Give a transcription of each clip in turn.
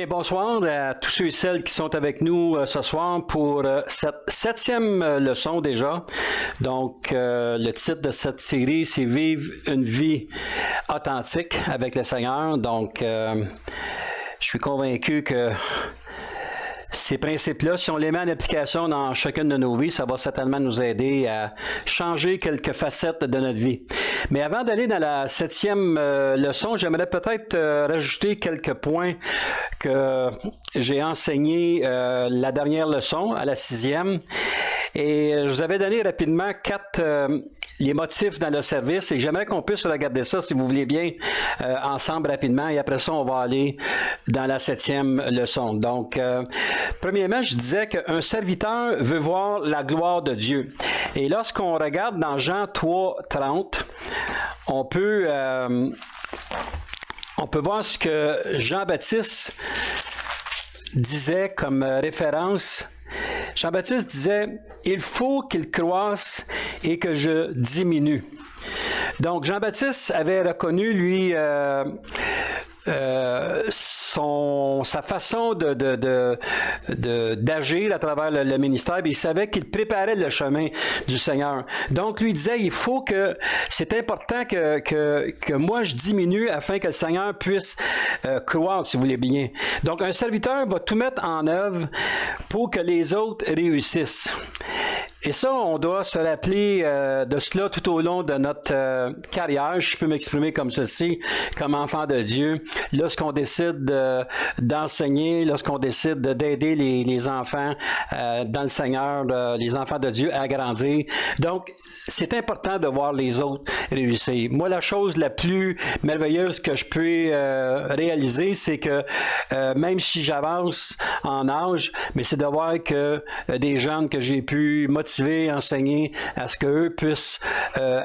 Bien, bonsoir à tous ceux et celles qui sont avec nous ce soir pour cette 7e leçon déjà. Donc, le titre de cette série, c'est « Vivre une vie authentique avec le Seigneur ». Donc, je suis convaincu que ces principes-là, si on les met en application dans chacune de nos vies, ça va certainement nous aider à changer quelques facettes de notre vie. Mais avant d'aller dans la 7e leçon, j'aimerais peut-être rajouter quelques points que j'ai enseignés la dernière leçon, à la 6e. Et je vous avais donné rapidement 4 les motifs dans le service et j'aimerais qu'on puisse regarder ça, si vous voulez bien, ensemble rapidement. Et après ça, on va aller dans la 7e leçon. Donc, premièrement, je disais qu'un serviteur veut voir la gloire de Dieu. Et lorsqu'on regarde dans Jean 3, 30, on peut voir ce que Jean-Baptiste disait comme référence. Jean-Baptiste disait « Il faut qu'il croisse et que je diminue ». Donc, Jean-Baptiste avait reconnu, lui, sa façon d'agir à travers le ministère, il savait qu'il préparait le chemin du Seigneur. Donc, lui disait, il faut que, c'est important que moi je diminue afin que le Seigneur puisse croître, si vous voulez bien. Donc, un serviteur va tout mettre en œuvre pour que les autres réussissent. Et ça, on doit se rappeler de cela tout au long de notre carrière. Je peux m'exprimer comme ceci, comme enfant de Dieu. Lorsqu'on décide d'enseigner, lorsqu'on décide d'aider les enfants dans le Seigneur, les enfants de Dieu à grandir. Donc, c'est important de voir les autres réussir. Moi, la chose la plus merveilleuse que je peux réaliser, c'est que même si j'avance en âge, mais c'est de voir que des jeunes que j'ai pu motiver, enseigner à ce qu'eux puissent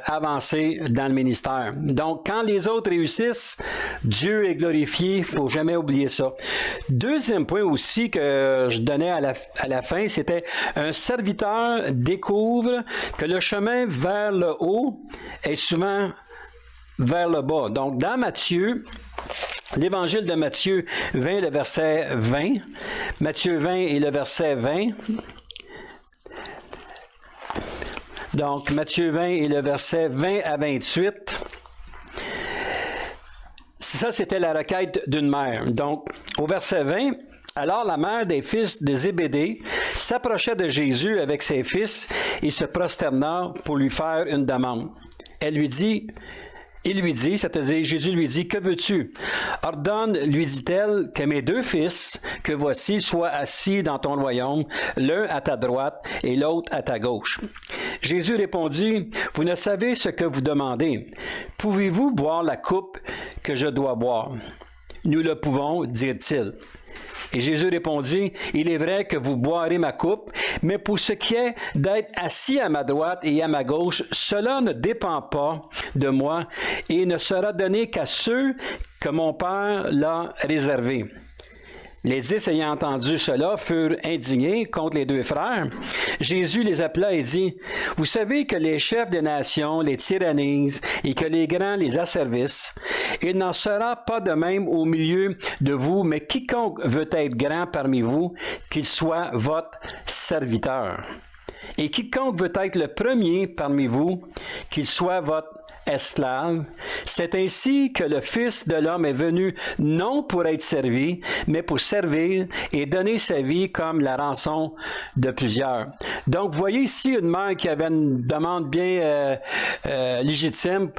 avancer dans le ministère. Donc, quand les autres réussissent, Dieu est glorifié, il ne faut jamais oublier ça. Deuxième point aussi que je donnais à la fin, c'était un serviteur découvre que le chemin vers le haut est souvent vers le bas. Donc, dans Matthieu, l'Évangile de Matthieu 20, le verset 20, Matthieu 20 et le verset 20, donc, Matthieu 20 et le verset 20 à 28. Ça, c'était la requête d'une mère. Donc, au verset 20, alors la mère des fils de Zébédée s'approcha de Jésus avec ses fils et se prosterna pour lui faire une demande. Il lui dit, c'est-à-dire Jésus lui dit, « Que veux-tu? Ordonne, lui dit-elle, que mes 2 fils, que voici, soient assis dans ton royaume, l'un à ta droite et l'autre à ta gauche. » Jésus répondit, « Vous ne savez ce que vous demandez. Pouvez-vous boire la coupe que je dois boire? » « Nous le pouvons, dit-il. Et Jésus répondit, « Il est vrai que vous boirez ma coupe, mais pour ce qui est d'être assis à ma droite et à ma gauche, cela ne dépend pas de moi et ne sera donné qu'à ceux que mon Père l'a réservés. » Les 10 ayant entendu cela furent indignés contre les 2 frères. Jésus les appela et dit, « Vous savez que les chefs des nations les tyrannisent et que les grands les asservissent. Il n'en sera pas de même au milieu de vous, mais quiconque veut être grand parmi vous, qu'il soit votre serviteur. Et quiconque veut être le premier parmi vous, qu'il soit votre esclave. C'est ainsi que le Fils de l'homme est venu non pour être servi, mais pour servir et donner sa vie comme la rançon de plusieurs. » Donc, vous voyez ici une mère qui avait une demande bien légitime.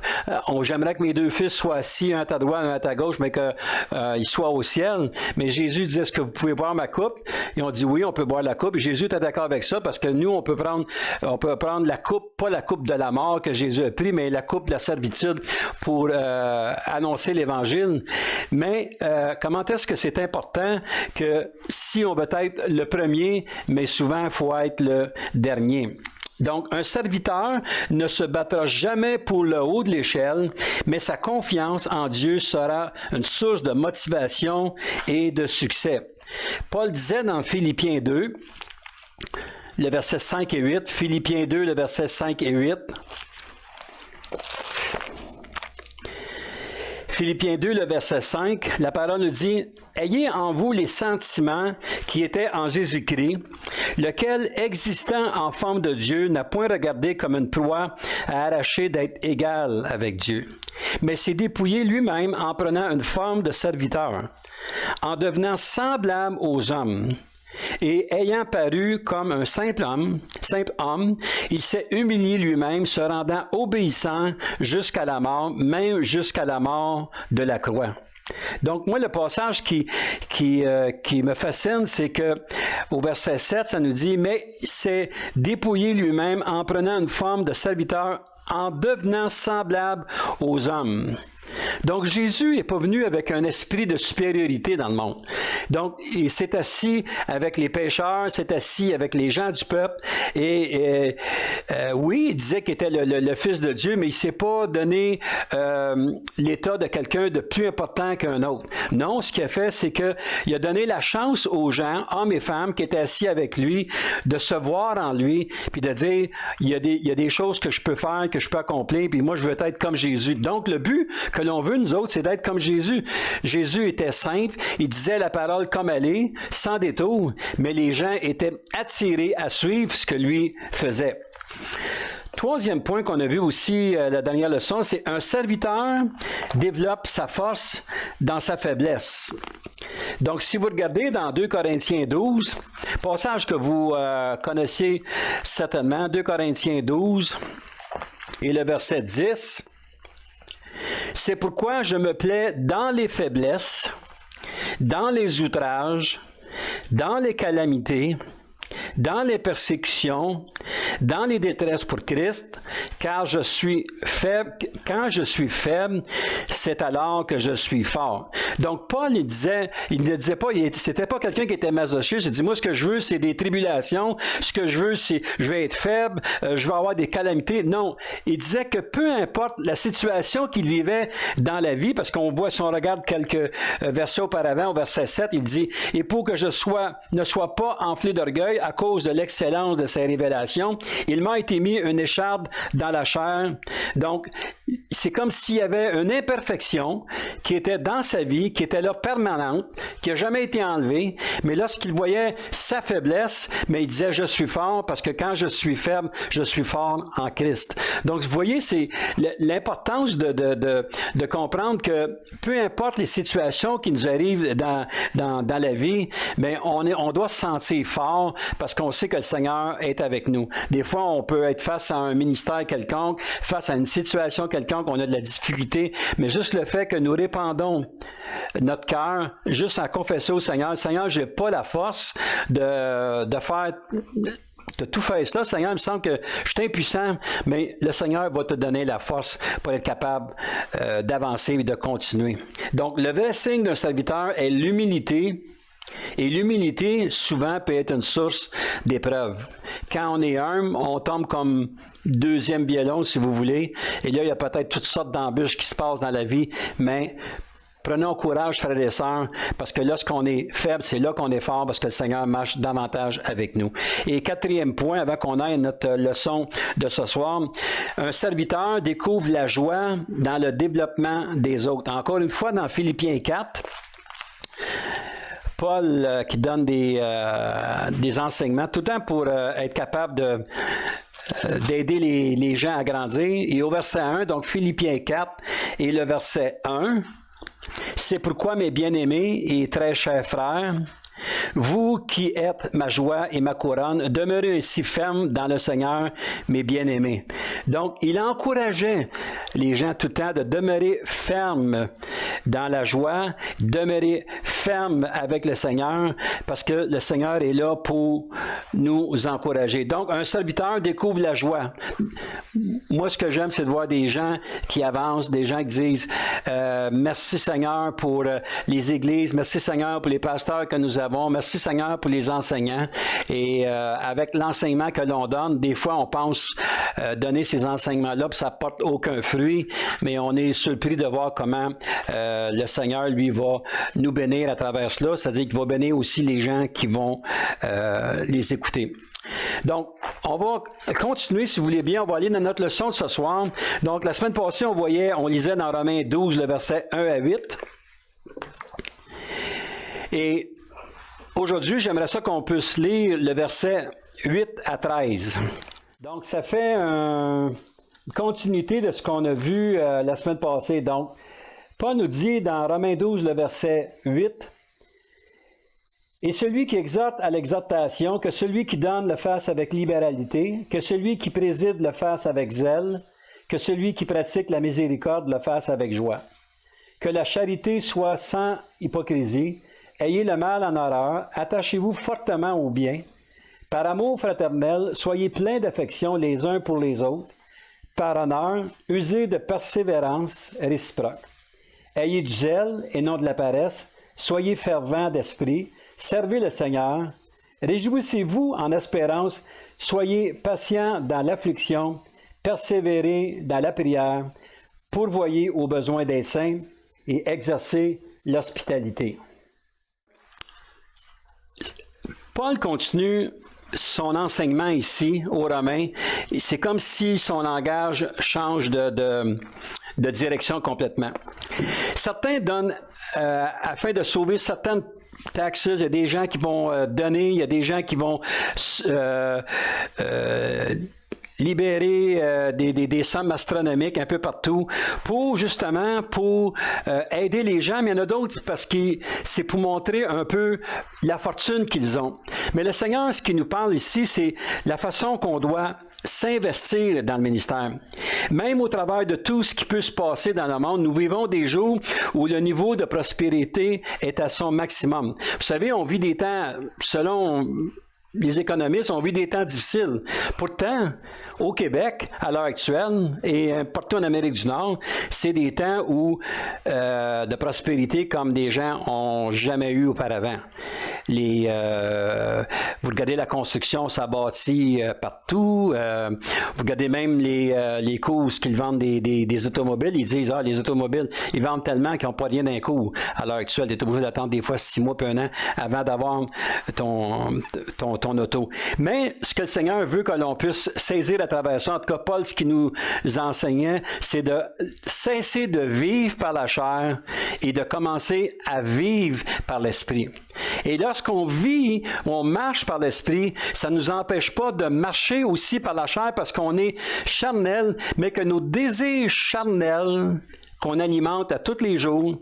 J'aimerais que mes 2 fils soient assis, un à ta droite, un à ta gauche, mais qu'ils soient au ciel. Mais Jésus disait, « Est-ce que vous pouvez boire ma coupe? » Et on dit, « Oui, on peut boire la coupe. » Et Jésus était d'accord avec ça parce que nous, on peut prendre la coupe, pas la coupe de la mort que Jésus a pris, mais la coupe de la servitude pour annoncer l'Évangile. Mais comment est-ce que c'est important que si on veut être le premier, mais souvent il faut être le dernier. Donc, un serviteur ne se battra jamais pour le haut de l'échelle, mais sa confiance en Dieu sera une source de motivation et de succès. Paul disait dans Philippiens 2, le verset 5 et 8, Philippiens 2, le verset 5 et 8. Philippiens 2, le verset 5, la parole nous dit « Ayez en vous les sentiments qui étaient en Jésus-Christ, lequel, existant en forme de Dieu, n'a point regardé comme une proie à arracher d'être égal avec Dieu, mais s'est dépouillé lui-même en prenant une forme de serviteur, en devenant semblable aux hommes. Et ayant paru comme un simple homme, il s'est humilié lui-même, se rendant obéissant jusqu'à la mort, même jusqu'à la mort de la croix. » Donc, moi, le passage qui me fascine, c'est que au verset 7, ça nous dit « Mais il s'est dépouillé lui-même en prenant une forme de serviteur, en devenant semblable aux hommes. » Donc, Jésus n'est pas venu avec un esprit de supériorité dans le monde. Donc, il s'est assis avec les pécheurs, s'est assis avec les gens du peuple. Et oui, il disait qu'il était le Fils de Dieu, mais il ne s'est pas donné l'état de quelqu'un de plus important qu'un autre. Non, ce qu'il a fait, c'est qu'il a donné la chance aux gens, hommes et femmes, qui étaient assis avec lui, de se voir en lui, puis de dire, il y a des choses que je peux faire, que je peux accomplir, puis moi, je veux être comme Jésus. Donc, le but que l'on veut, nous autres, c'est d'être comme Jésus. Jésus était simple, il disait la parole comme elle est, sans détour, mais les gens étaient attirés à suivre ce que lui faisait. Troisième point qu'on a vu aussi la dernière leçon, c'est un serviteur développe sa force dans sa faiblesse. Donc, si vous regardez dans 2 Corinthiens 12, passage que vous connaissiez certainement, 2 Corinthiens 12 et le verset 10, c'est pourquoi je me plais dans les faiblesses, dans les outrages, dans les calamités, dans les persécutions, dans les détresses pour Christ, car je suis faible. Quand je suis faible, c'est alors que je suis fort. Donc, Paul, il ne disait pas, c'était pas quelqu'un qui était masochiste. Il dit, moi, ce que je veux, c'est des tribulations. Ce que je veux, c'est, je vais être faible, je vais avoir des calamités. Non. Il disait que peu importe la situation qu'il vivait dans la vie, parce qu'on voit, si on regarde quelques versets auparavant, au verset 7, il dit, et pour que je ne sois pas enflé d'orgueil à cause de l'excellence de ses révélations, il m'a été mis une écharpe dans la chair. Donc, c'est comme s'il y avait une imperfection qui était dans sa vie, qui était là permanente, qui n'a jamais été enlevée, mais lorsqu'il voyait sa faiblesse, mais il disait, je suis fort, parce que quand je suis faible, je suis fort en Christ. Donc, vous voyez, c'est l'importance de comprendre que peu importe les situations qui nous arrivent dans la vie, mais on doit se sentir fort parce qu'on sait que le Seigneur est avec nous. Des fois, on peut être face à un ministère quelconque, face à une situation quelconque, on a de la difficulté, mais juste le fait que nous répandons notre cœur, juste en confesser au Seigneur, Seigneur, je n'ai pas la force de tout faire cela. Seigneur, il me semble que je suis impuissant, mais le Seigneur va te donner la force pour être capable d'avancer et de continuer. Donc, le vrai signe d'un serviteur est l'humilité. Et l'humilité, souvent, peut être une source d'épreuve. Quand on est humble, on tombe comme deuxième violon, si vous voulez. Et là, il y a peut-être toutes sortes d'embûches qui se passent dans la vie, mais prenons courage, frères et sœurs, parce que lorsqu'on est faible, c'est là qu'on est fort, parce que le Seigneur marche davantage avec nous. Et quatrième point, avant qu'on aille à notre leçon de ce soir, un serviteur découvre la joie dans le développement des autres. Encore une fois, dans Philippiens 4, Paul qui donne des enseignements, tout le temps pour être capable d'aider les gens à grandir. Et au verset 1, donc Philippiens 4 et le verset 1, c'est pourquoi, mes bien-aimés et très chers frères, vous qui êtes ma joie et ma couronne, demeurez ainsi fermes dans le Seigneur, mes bien-aimés. Donc, il encourageait les gens tout le temps de demeurer fermes dans la joie, demeurer fermes avec le Seigneur, parce que le Seigneur est là pour nous encourager. Donc, un serviteur découvre la joie. Moi, ce que j'aime, c'est de voir des gens qui avancent, des gens qui disent merci Seigneur pour les églises, merci Seigneur pour les pasteurs que nous avons, merci Seigneur pour les enseignants. Et avec l'enseignement que l'on donne, des fois on pense donner ces enseignements-là, puis ça porte aucun fruit, mais on est surpris de voir comment le Seigneur, lui, va nous bénir à travers cela, c'est-à-dire qu'il va bénir aussi les gens qui vont les écouter. Donc, on va continuer, si vous voulez bien, on va aller dans notre leçon de ce soir. Donc, la semaine passée, on lisait dans Romains 12, le verset 1 à 8. Et aujourd'hui, j'aimerais ça qu'on puisse lire le verset 8 à 13. Donc, ça fait une continuité de ce qu'on a vu la semaine passée. Donc, Paul nous dit dans Romains 12, le verset 8, « Et celui qui exhorte à l'exhortation, que celui qui donne le fasse avec libéralité, que celui qui préside le fasse avec zèle, que celui qui pratique la miséricorde le fasse avec joie. Que la charité soit sans hypocrisie, ayez le mal en horreur, attachez-vous fortement au bien. Par amour fraternel, soyez pleins d'affection les uns pour les autres. Par honneur, usez de persévérance réciproque. Ayez du zèle et non de la paresse, soyez fervents d'esprit, servez le Seigneur, réjouissez-vous en espérance, soyez patients dans l'affliction, persévérez dans la prière, pourvoyez aux besoins des saints et exercez l'hospitalité. » Paul continue son enseignement ici aux Romains. C'est comme si son langage change de direction complètement. Certains donnent, afin de sauver certaines taxes, il y a des gens qui vont donner, il y a des gens qui vont libérer des sommes astronomiques un peu partout pour aider les gens, mais il y en a d'autres parce que c'est pour montrer un peu la fortune qu'ils ont. Mais le Seigneur, ce qu'il nous parle ici, c'est la façon qu'on doit s'investir dans le ministère. Même au travers de tout ce qui peut se passer dans le monde, nous vivons des jours où le niveau de prospérité est à son maximum. Vous savez, on vit des temps, selon les économistes, on vit des temps difficiles. Pourtant, au Québec, à l'heure actuelle, et partout en Amérique du Nord, c'est des temps où de prospérité comme des gens n'ont jamais eu auparavant. Vous regardez la construction, ça bâtit partout. Vous regardez même les coûts qu'ils vendent des automobiles. Ils disent, les automobiles, ils vendent tellement qu'ils n'ont pas rien d'un coup. À l'heure actuelle, tu es obligé d'attendre des fois 6 mois puis 1 an avant d'avoir ton auto. Mais ce que le Seigneur veut que l'on puisse saisir à travers ça, en tout cas, Paul, ce qu'il nous enseignait, c'est de cesser de vivre par la chair et de commencer à vivre par l'esprit. Et lorsqu'on vit, on marche par l'esprit, ça ne nous empêche pas de marcher aussi par la chair parce qu'on est charnel, mais que nos désirs charnels qu'on alimente à tous les jours,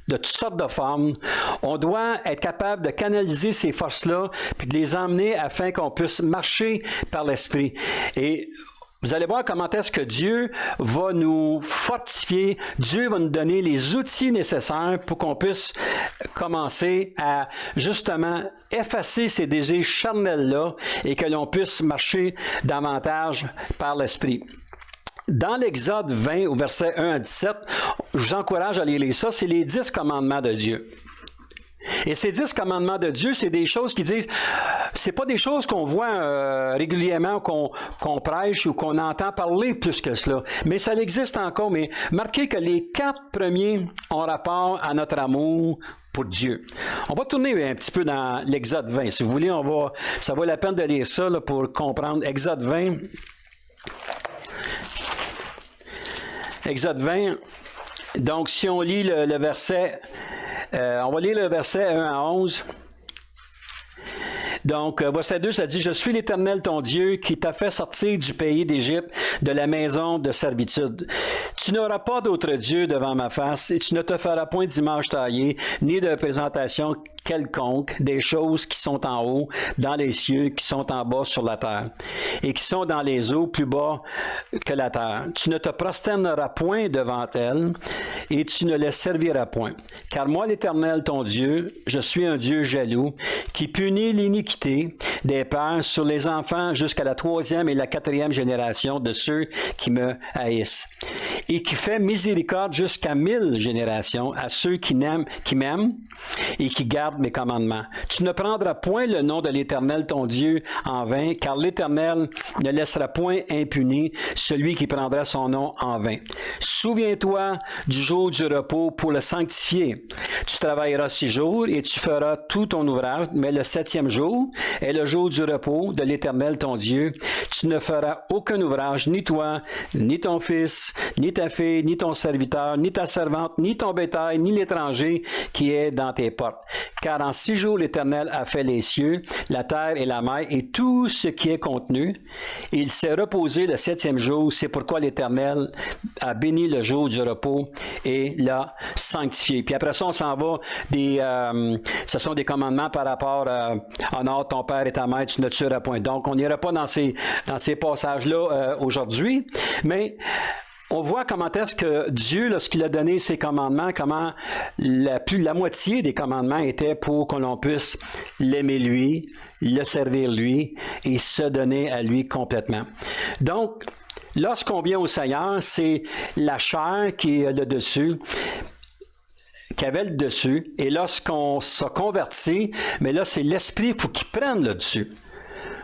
de toutes sortes de formes, on doit être capable de canaliser ces forces-là puis de les emmener afin qu'on puisse marcher par l'esprit. Et vous allez voir comment est-ce que Dieu va nous fortifier, Dieu va nous donner les outils nécessaires pour qu'on puisse commencer à justement effacer ces désirs charnels-là et que l'on puisse marcher davantage par l'esprit. Dans l'Exode 20, au verset 1 à 17, je vous encourage à lire ça, c'est les 10 commandements de Dieu. Et ces 10 commandements de Dieu, c'est des choses qui disent, c'est pas des choses qu'on voit régulièrement, qu'on prêche ou qu'on entend parler plus que cela. Mais ça existe encore. Mais marquez que les 4 premiers ont rapport à notre amour pour Dieu. On va tourner un petit peu dans l'Exode 20. Si vous voulez, ça vaut la peine de lire ça là, pour comprendre. Exode 20. Exode 20. Donc, si on lit le verset... on va lire le verset 1 à 11. Donc, verset 2, ça dit « Je suis l'Éternel ton Dieu qui t'a fait sortir du pays d'Égypte, de la maison de servitude. Tu n'auras pas d'autre Dieu devant ma face, et tu ne te feras point d'image taillée, ni de représentation quelconque des choses qui sont en haut, dans les cieux, qui sont en bas sur la terre, et qui sont dans les eaux plus bas que la terre. Tu ne te prosterneras point devant elles, et tu ne les serviras point. Car moi, l'Éternel ton Dieu, je suis un Dieu jaloux, qui punit l'iniquité des pères sur les enfants jusqu'à la 3e et la 4e génération de ceux qui me haïssent. et qui fait miséricorde jusqu'à 1000 générations à ceux qui m'aiment et qui gardent mes commandements. Tu ne prendras point le nom de l'Éternel ton Dieu en vain, car l'Éternel ne laissera point impuni celui qui prendra son nom en vain. Souviens-toi du jour du repos pour le sanctifier. Tu travailleras 6 jours et tu feras tout ton ouvrage, mais le 7e jour est le jour du repos de l'Éternel ton Dieu. Tu ne feras aucun ouvrage, ni toi, ni ton fils, ni ta fille, ni ton serviteur, ni ta servante, ni ton bétail, ni l'étranger qui est dans tes portes. Car en 6 jours l'Éternel a fait les cieux, la terre et la mer et tout ce qui est contenu. Il s'est reposé le 7e jour. C'est pourquoi l'Éternel a béni le jour du repos et l'a sanctifié. Puis après ça, on s'en va ce sont des commandements par rapport à honore ton père et ta mère, tu ne tueras point. Donc, on n'ira pas dans ces passages-là aujourd'hui, mais on voit comment est-ce que Dieu, lorsqu'il a donné ses commandements, comment plus de la moitié des commandements étaient pour que l'on puisse l'aimer lui, le servir lui et se donner à lui complètement. Donc, lorsqu'on vient au Seigneur, c'est la chair qui est le dessus, qui avait le dessus, et lorsqu'on se convertit, mais là, c'est l'esprit pour qu'il prenne le dessus.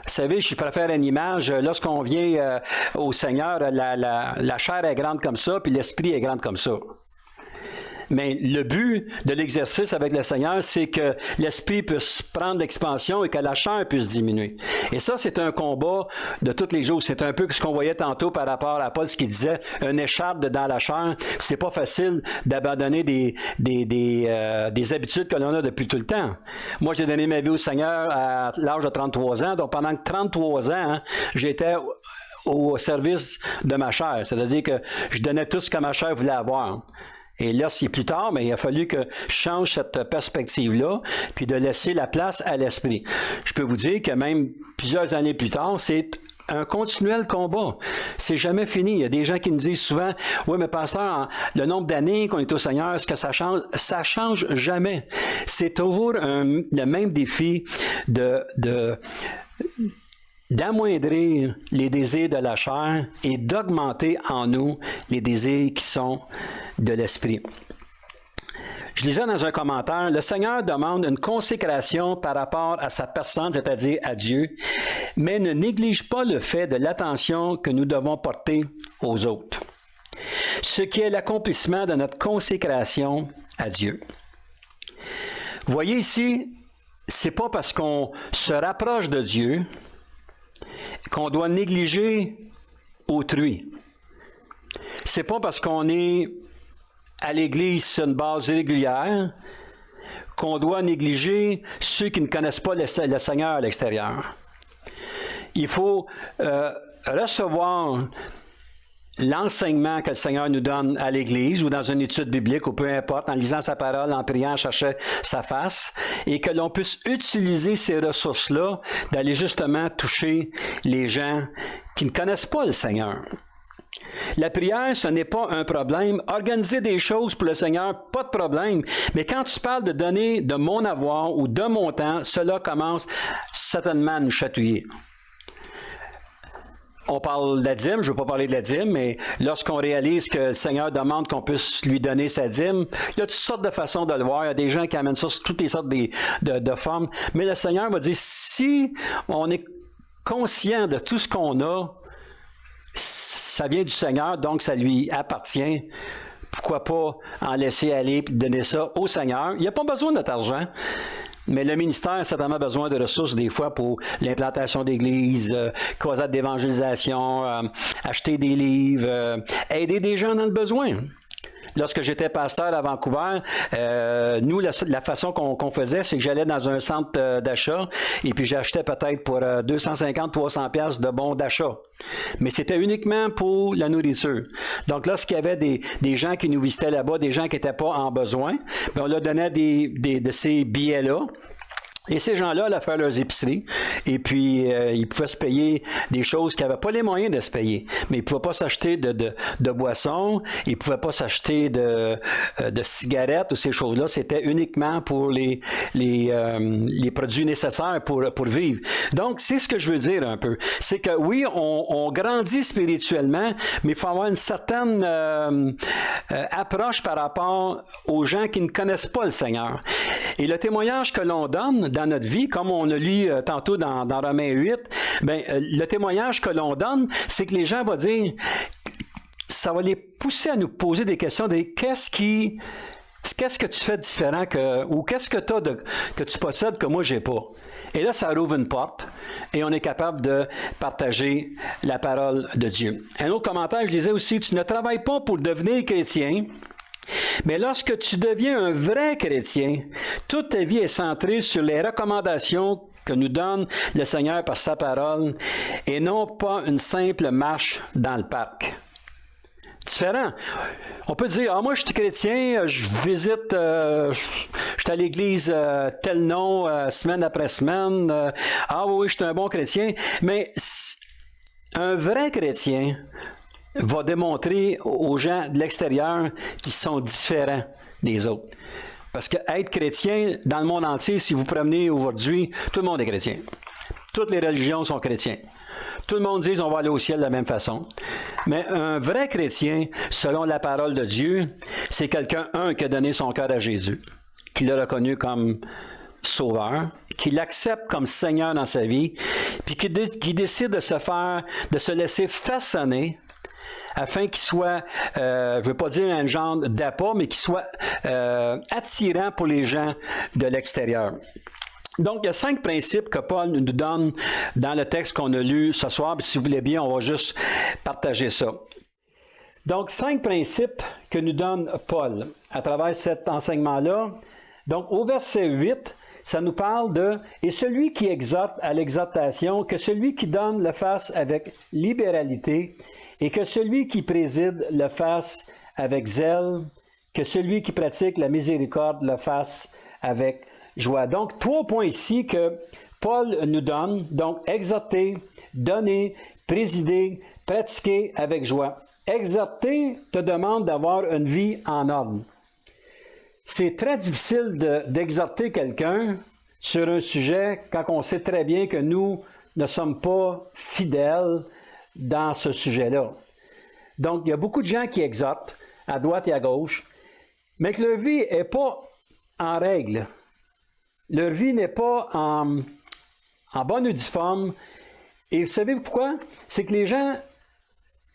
Vous savez, je préfère une image, lorsqu'on vient au Seigneur, la chair est grande comme ça, puis l'esprit est grande comme ça. Mais le but de l'exercice avec le Seigneur, c'est que l'esprit puisse prendre l'expansion et que la chair puisse diminuer. Et ça, c'est un combat de tous les jours. C'est un peu ce qu'on voyait tantôt par rapport à Paul, ce qu'il disait, une écharpe dans la chair. C'est pas facile d'abandonner des habitudes que l'on a depuis tout le temps. Moi, j'ai donné ma vie au Seigneur à l'âge de 33 ans. Donc, pendant 33 ans, j'étais au service de ma chair. C'est-à-dire que je donnais tout ce que ma chair voulait avoir. Et là, c'est plus tard, mais il a fallu que je change cette perspective-là, puis de laisser la place à l'esprit. Je peux vous dire que même plusieurs années plus tard, c'est un continuel combat. C'est jamais fini. Il y a des gens qui me disent souvent, « Oui, mais pasteur, le nombre d'années qu'on est au Seigneur, est-ce que ça change? » Ça change jamais. C'est toujours le même défi d'amoindrir les désirs de la chair et d'augmenter en nous les désirs qui sont de l'esprit. Je lisais dans un commentaire, le Seigneur demande une consécration par rapport à sa personne, c'est-à-dire à Dieu, mais ne néglige pas le fait de l'attention que nous devons porter aux autres, ce qui est l'accomplissement de notre consécration à Dieu. Vous voyez ici, c'est pas parce qu'on se rapproche de Dieu qu'on doit négliger autrui. C'est pas parce qu'on est à l'Église sur une base régulière qu'on doit négliger ceux qui ne connaissent pas le Seigneur à l'extérieur. Il faut recevoir l'enseignement que le Seigneur nous donne à l'Église ou dans une étude biblique ou peu importe, en lisant sa parole, en priant, en cherchant sa face, et que l'on puisse utiliser ces ressources-là d'aller justement toucher les gens qui ne connaissent pas le Seigneur. La prière, ce n'est pas un problème. Organiser des choses pour le Seigneur, pas de problème. Mais quand tu parles de donner de mon avoir ou de mon temps, cela commence certainement à nous chatouiller. On parle de la dîme, je ne veux pas parler de la dîme, mais lorsqu'on réalise que le Seigneur demande qu'on puisse lui donner sa dîme, il y a toutes sortes de façons de le voir. Il y a des gens qui amènent ça sur toutes les sortes de formes. Mais le Seigneur va dire, si on est conscient de tout ce qu'on a, ça vient du Seigneur, donc ça lui appartient. Pourquoi pas en laisser aller et donner ça au Seigneur? Il n'y a pas besoin de notre argent. Mais le ministère a certainement besoin de ressources des fois pour l'implantation d'églises, croisades d'évangélisation, acheter des livres, aider des gens dans le besoin. Lorsque j'étais pasteur à Vancouver, nous, la façon qu'on faisait, c'est que j'allais dans un centre d'achat et puis j'achetais peut-être pour 250-300 pièces de bons d'achat. Mais c'était uniquement pour la nourriture. Donc, lorsqu'il y avait des gens qui nous visitaient là-bas, des gens qui n'étaient pas en besoin, bien, on leur donnait de ces billets-là. Et ces gens-là allaient faire leurs épiceries et puis ils pouvaient se payer des choses qu'ils n'avaient pas les moyens de se payer. Mais ils ne pouvaient pas s'acheter de boissons, ils ne pouvaient pas s'acheter de cigarettes ou ces choses-là. C'était uniquement pour les produits nécessaires pour vivre. Donc, c'est ce que je veux dire un peu. C'est que oui, on grandit spirituellement, mais il faut avoir une certaine approche par rapport aux gens qui ne connaissent pas le Seigneur. Et le témoignage que l'on donne dans notre vie, comme on a lu tantôt dans Romains 8, ben, le témoignage que l'on donne, c'est que les gens vont dire, ça va les pousser à nous poser des questions de qu'est-ce que tu fais de différent ou qu'est-ce que que tu possèdes que moi j'ai pas. Et là, ça rouvre une porte et on est capable de partager la parole de Dieu. Un autre commentaire, je disais aussi, tu ne travailles pas pour devenir chrétien, mais lorsque tu deviens un vrai chrétien, toute ta vie est centrée sur les recommandations que nous donne le Seigneur par sa parole et non pas une simple marche dans le parc. Différent. On peut dire, moi je suis chrétien, je visite, je suis à l'église tel nom, semaine après semaine, oui, je suis un bon chrétien, mais un vrai chrétien va démontrer aux gens de l'extérieur qu'ils sont différents des autres. Parce que être chrétien, dans le monde entier, si vous promenez aujourd'hui, tout le monde est chrétien. Toutes les religions sont chrétiens. Tout le monde dit qu'on va aller au ciel de la même façon. Mais un vrai chrétien, selon la parole de Dieu, c'est quelqu'un, qui a donné son cœur à Jésus, qui l'a reconnu comme sauveur, qui l'accepte comme Seigneur dans sa vie, puis qui décide de se laisser façonner afin qu'il soit, je ne veux pas dire un genre d'appât, mais qu'il soit attirant pour les gens de l'extérieur. Donc, il y a 5 principes que Paul nous donne dans le texte qu'on a lu ce soir. Puis, si vous voulez bien, on va juste partager ça. Donc, 5 principes que nous donne Paul à travers cet enseignement-là. Donc, au verset 8, ça nous parle de « Et celui qui exhorte à l'exhortation, que celui qui donne le fasse avec libéralité, et que celui qui préside le fasse avec zèle, que celui qui pratique la miséricorde le fasse avec joie. » Donc, 3 points ici que Paul nous donne. Donc, exhorter, donner, présider, pratiquer avec joie. Exhorter te demande d'avoir une vie en ordre. C'est très difficile d'exhorter quelqu'un sur un sujet quand on sait très bien que nous ne sommes pas fidèles dans ce sujet-là. Donc, il y a beaucoup de gens qui exhortent à droite et à gauche, mais que leur vie n'est pas en règle. Leur vie n'est pas en bonne ou due forme. Et vous savez pourquoi? C'est que les gens,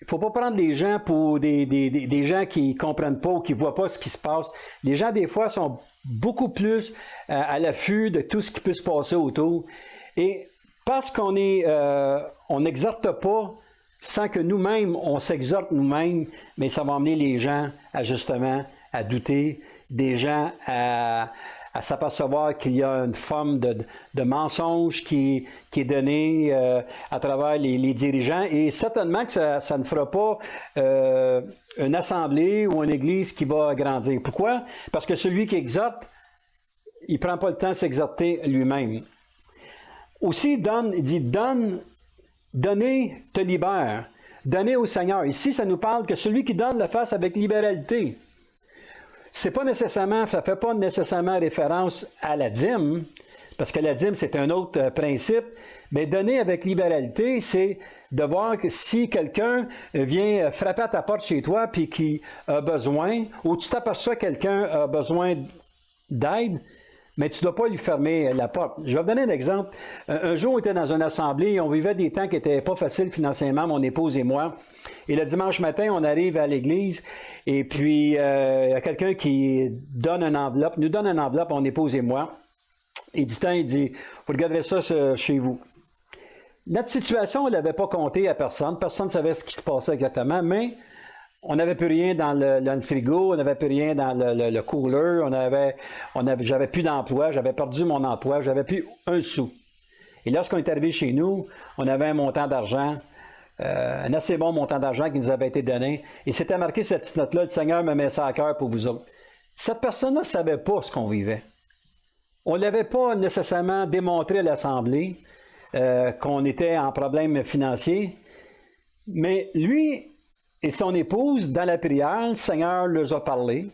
il ne faut pas prendre les gens pour des gens qui ne comprennent pas ou qui ne voient pas ce qui se passe. Les gens, des fois, sont beaucoup plus à l'affût de tout ce qui peut se passer autour. Et parce qu'on n'exhorte pas sans que nous-mêmes, on s'exhorte nous-mêmes, mais ça va amener les gens à justement à douter, des gens à s'apercevoir qu'il y a une forme de mensonge qui est donnée à travers les dirigeants. Et certainement que ça ne fera pas une assemblée ou une église qui va grandir. Pourquoi? Parce que celui qui exhorte, il ne prend pas le temps de s'exhorter lui-même. Aussi, il dit, donner te libère. Donner au Seigneur. Ici, ça nous parle que celui qui donne le fasse avec libéralité. Ça ne fait pas nécessairement référence à la dîme, parce que la dîme, c'est un autre principe, mais donner avec libéralité, c'est de voir que si quelqu'un vient frapper à ta porte chez toi puis qui a besoin, ou tu t'aperçois que quelqu'un a besoin d'aide, mais tu ne dois pas lui fermer la porte. Je vais vous donner un exemple. Un jour, on était dans une assemblée, on vivait des temps qui n'étaient pas faciles financièrement, mon épouse et moi. Et le dimanche matin, on arrive à l'église et puis il y a quelqu'un qui nous donne une enveloppe, mon épouse et moi. Il dit, vous regarderez ça chez vous. Notre situation, on ne l'avait pas compté à personne. Personne ne savait ce qui se passait exactement, mais on n'avait plus rien dans le frigo, on n'avait plus rien dans le cooler, j'avais plus d'emploi, j'avais perdu mon emploi, j'avais plus un sou. Et lorsqu'on est arrivé chez nous, on avait un montant d'argent, un assez bon montant d'argent qui nous avait été donné. Et c'était marqué cette petite note-là, le Seigneur me met ça à cœur pour vous autres. Cette personne-là ne savait pas ce qu'on vivait. On ne l'avait pas nécessairement démontré à l'Assemblée qu'on était en problème financier, mais lui et son épouse, dans la prière, le Seigneur leur a parlé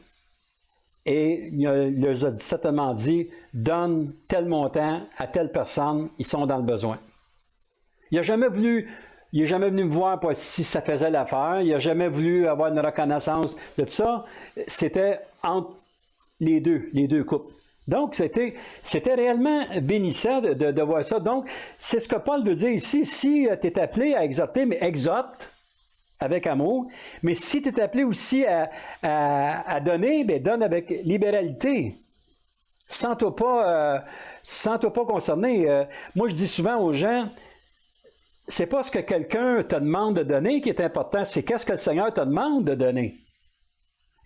et il leur a certainement dit, donne tel montant à telle personne, ils sont dans le besoin. Il n'a jamais venu me voir pour si ça faisait l'affaire. Il n'a jamais voulu avoir une reconnaissance de tout ça. C'était entre les deux couples. Donc, c'était réellement bénissant de voir ça. Donc, c'est ce que Paul veut dire ici. Si tu es appelé à exhorter, mais exhorte avec amour. Mais si tu es appelé aussi à donner, bien, donne avec libéralité. Sens-toi pas concerné. Moi, je dis souvent aux gens, c'est pas ce que quelqu'un te demande de donner qui est important, c'est qu'est-ce que le Seigneur te demande de donner.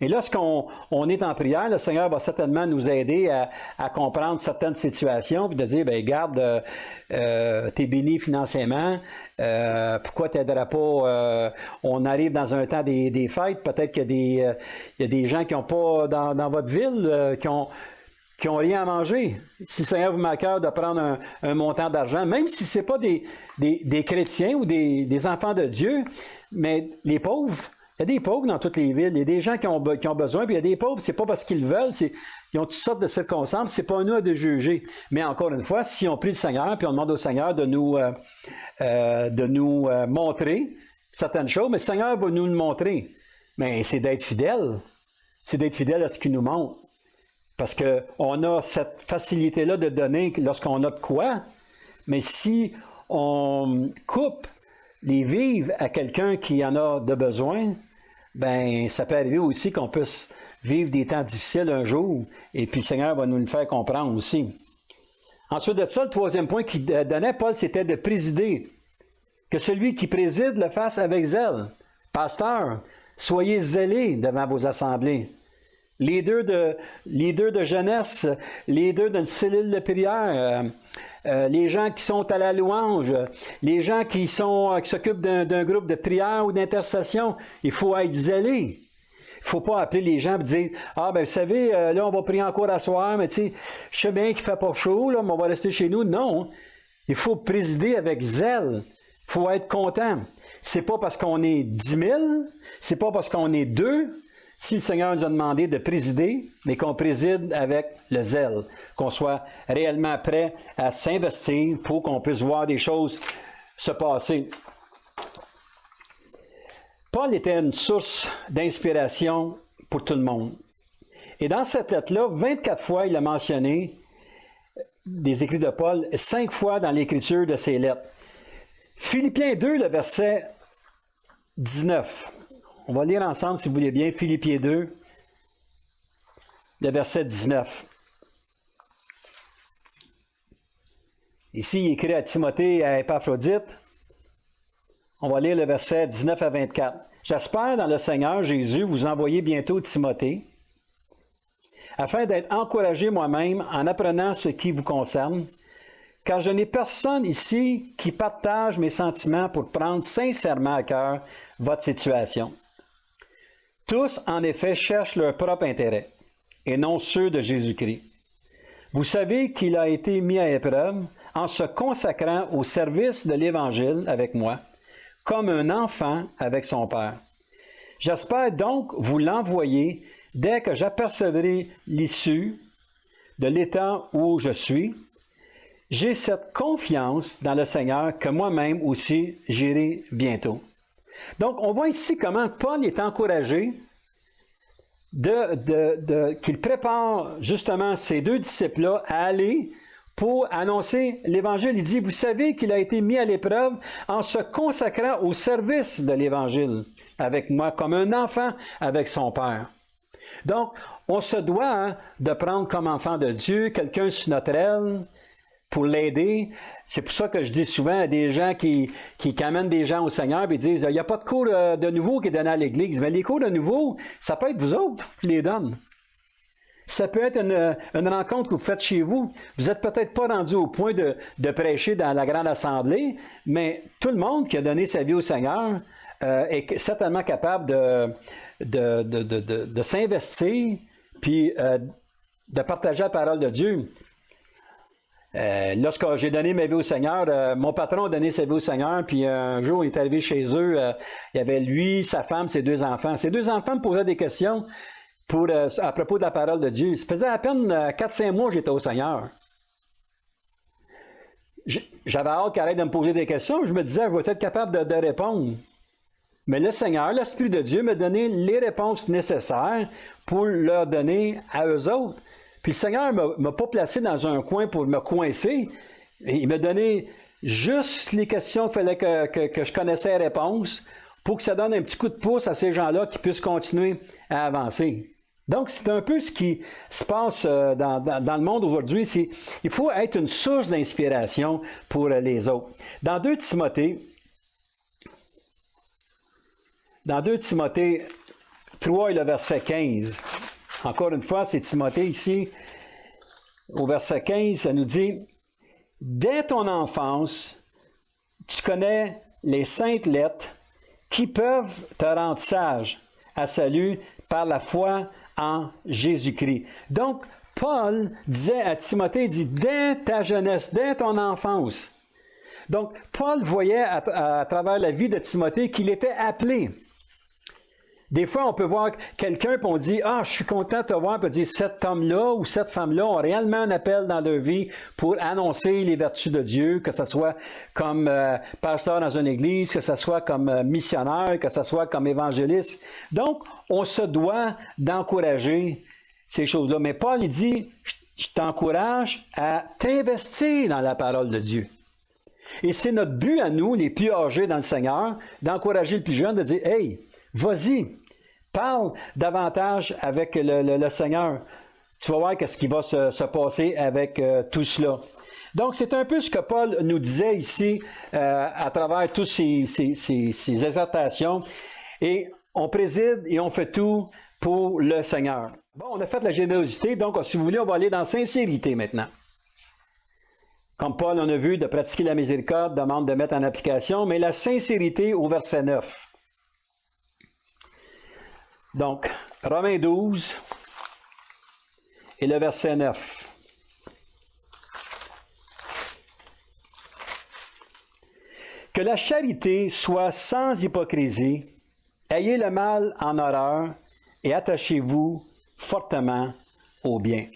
Et lorsqu'on est en prière, le Seigneur va certainement nous aider à comprendre certaines situations, puis de dire, bien, garde, t'es béni financièrement, pourquoi t'aideras pas, on arrive dans un temps des fêtes, peut-être qu'il y a des gens qui n'ont pas, dans votre ville, qui ont rien à manger. Si le Seigneur vous met à cœur de prendre un montant d'argent, même si ce n'est pas des chrétiens ou des enfants de Dieu, mais les pauvres, il y a des pauvres dans toutes les villes, il y a des gens qui ont besoin, puis il y a des pauvres, c'est pas parce qu'ils veulent, ils ont toutes sortes de circonstances, c'est pas à nous de juger. Mais encore une fois, si on prie le Seigneur, puis on demande au Seigneur de nous montrer certaines choses, mais le Seigneur va nous le montrer. Mais c'est d'être fidèle. C'est d'être fidèle à ce qu'il nous montre. Parce qu'on a cette facilité-là de donner lorsqu'on a de quoi, mais si on coupe les vivres à quelqu'un qui en a de besoin, ben ça peut arriver aussi qu'on puisse vivre des temps difficiles un jour, et puis le Seigneur va nous le faire comprendre aussi. Ensuite de ça, le troisième point qu'il donnait, Paul, c'était de présider. Que celui qui préside le fasse avec zèle. Pasteur, soyez zélés devant vos assemblées. Leader de jeunesse, leader d'une cellule de prière, les gens qui sont à la louange, les gens qui s'occupent d'un groupe de prière ou d'intercession, il faut être zélé. Il ne faut pas appeler les gens et dire « Ah, ben vous savez, là, on va prier encore à soir, mais tu sais, je sais bien qu'il ne fait pas chaud, là, mais on va rester chez nous. » Non, il faut présider avec zèle. Il faut être content. C'est pas parce qu'on est 10 000, c'est pas parce qu'on est 2. Si le Seigneur nous a demandé de présider, mais qu'on préside avec le zèle, qu'on soit réellement prêt à s'investir pour qu'on puisse voir des choses se passer. Paul était une source d'inspiration pour tout le monde. Et dans cette lettre-là, 24 fois, il a mentionné des écrits de Paul, 5 fois dans l'écriture de ses lettres. Philippiens 2, le verset 19. On va lire ensemble, si vous voulez bien, Philippiens 2, le verset 19. Ici, il écrit à Timothée et à Épaphrodite. On va lire le verset 19 à 24. « J'espère dans le Seigneur Jésus vous envoyer bientôt Timothée, afin d'être encouragé moi-même en apprenant ce qui vous concerne, car je n'ai personne ici qui partage mes sentiments pour prendre sincèrement à cœur votre situation. Tous, en effet, cherchent leur propre intérêt, et non ceux de Jésus-Christ. Vous savez qu'il a été mis à épreuve en se consacrant au service de l'Évangile avec moi, comme un enfant avec son Père. J'espère donc vous l'envoyer dès que j'apercevrai l'issue de l'état où je suis. J'ai cette confiance dans le Seigneur que moi-même aussi j'irai bientôt. » Donc, on voit ici comment Paul est encouragé qu'il prépare justement ces deux disciples-là à aller pour annoncer l'Évangile. Il dit, vous savez qu'il a été mis à l'épreuve en se consacrant au service de l'Évangile avec moi, comme un enfant avec son Père. Donc, on se doit de prendre comme enfant de Dieu quelqu'un sur notre aile pour l'aider. C'est pour ça que je dis souvent à des gens qui amènent des gens au Seigneur et disent, il n'y a pas de cours de nouveau qui est donné à l'Église. Mais les cours de nouveau, ça peut être vous autres qui les donnent. Ça peut être une rencontre que vous faites chez vous. Vous n'êtes peut-être pas rendu au point de prêcher dans la grande assemblée, mais tout le monde qui a donné sa vie au Seigneur est certainement capable de s'investir puis de partager la parole de Dieu. Lorsque j'ai donné ma vie au Seigneur, mon patron a donné sa vie au Seigneur, puis un jour, il est arrivé chez eux, il y avait lui, sa femme, ses 2 enfants. Ses 2 enfants me posaient des questions à propos de la parole de Dieu. Ça faisait à peine 4-5 mois que j'étais au Seigneur. J'avais hâte qu'elle arrête de me poser des questions. Je me disais, je vais être capable de répondre. Mais le Seigneur, l'Esprit de Dieu, m'a donné les réponses nécessaires pour leur donner à eux autres. Puis le Seigneur ne m'a pas placé dans un coin pour me coincer. Il m'a donné juste les questions qu'il fallait que je connaissais les réponses pour que ça donne un petit coup de pouce à ces gens-là qui puissent continuer à avancer. Donc, c'est un peu ce qui se passe dans le monde aujourd'hui. Il faut être une source d'inspiration pour les autres. Dans 2 Timothée 3 et le verset 15, encore une fois, c'est Timothée ici, au verset 15, ça nous dit « Dès ton enfance, tu connais les saintes lettres qui peuvent te rendre sage à salut par la foi en Jésus-Christ. » Donc, Paul disait à Timothée, il dit, dès ta jeunesse, dès ton enfance. Donc, Paul voyait à travers la vie de Timothée qu'il était appelé. Des fois, on peut voir quelqu'un et on dit « Ah, je suis content de te voir », puis on dit « Cet homme-là ou cette femme-là ont réellement un appel dans leur vie pour annoncer les vertus de Dieu, que ce soit comme pasteur dans une église, que ce soit comme missionnaire, que ce soit comme évangéliste. » Donc, on se doit d'encourager ces choses-là. Mais Paul, il dit « Je t'encourage à t'investir dans la parole de Dieu. » Et c'est notre but à nous, les plus âgés dans le Seigneur, d'encourager le plus jeune, de dire « Hey, vas-y, parle davantage avec le Seigneur. Tu vas voir qu'est-ce qui va se passer avec tout cela. » Donc, c'est un peu ce que Paul nous disait ici à travers toutes ces exhortations. Et on préside et on fait tout pour le Seigneur. Bon, on a fait la générosité, donc si vous voulez, on va aller dans la sincérité maintenant. Comme Paul en a vu, de pratiquer la miséricorde, demande de mettre en application, mais la sincérité au verset 9. Donc, Romains 12 et le verset 9. Que la charité soit sans hypocrisie, ayez le mal en horreur et attachez-vous fortement au bien.